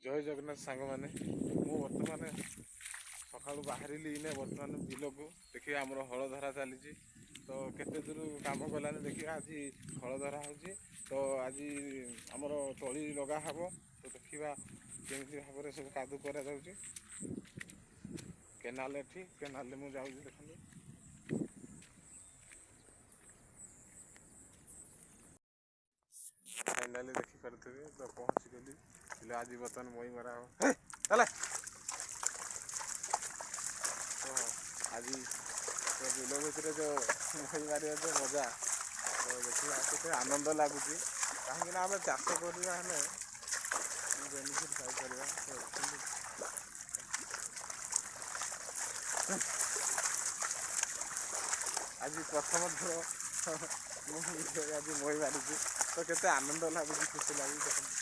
ଜୟ ଜଗନ୍ନାଥ ସାଙ୍ଗମାନେ। ମୁଁ ବର୍ତ୍ତମାନ ସକାଳୁ ବାହାରିଲି ଏଇନେ ବର୍ତ୍ତମାନ ବିଲକୁ। ଦେଖିବା ଆମର ହଳ ଧରା ଚାଲିଛି। ତ କେତେ ଦୂର କାମ କଲାନି ଦେଖିବା। ଆଜି ହଳ ଧରା ହେଉଛି। ତ ଆଜି ଆମର ତଳି ଲଗା ହେବ। ତ ଦେଖିବା କେମିତି ଭାବରେ ସବୁ କାଦୁ କରାଯାଉଛି। କେନାଲ ଏଠି, କେନାଲରେ ମୁଁ ଯାଉଛି ଦେଖନ୍ତୁ। ଫାଇନାଲି ଦେଖିପାରୁଥିବେ ତ ପହଞ୍ଚିଗଲି। ହେଲେ ଆଜି ବର୍ତ୍ତମାନ moi ମରା ହେବ। ହେଲା ତ ଆଜି ବିଲ ଭିତରେ ଯେଉଁ moi ମାରିବା ଯେଉଁ ମଜା, ତ ଦେଖିବା କେତେ ଆନନ୍ଦ ଲାଗୁଛି। କାହିଁକିନା ଆମେ ଚାଷ କରିବା ହେଲେ ବେନିଫିଟ୍ ପାଇପାରିବା। ଆଜି ପ୍ରଥମ ଥର ମୁଁ ଆଜି moi ମାରିଛି। ତ କେତେ ଆନନ୍ଦ ଲାଗୁଛି, ଖୁସି ଲାଗୁଛି ଦେଖନ୍ତୁ।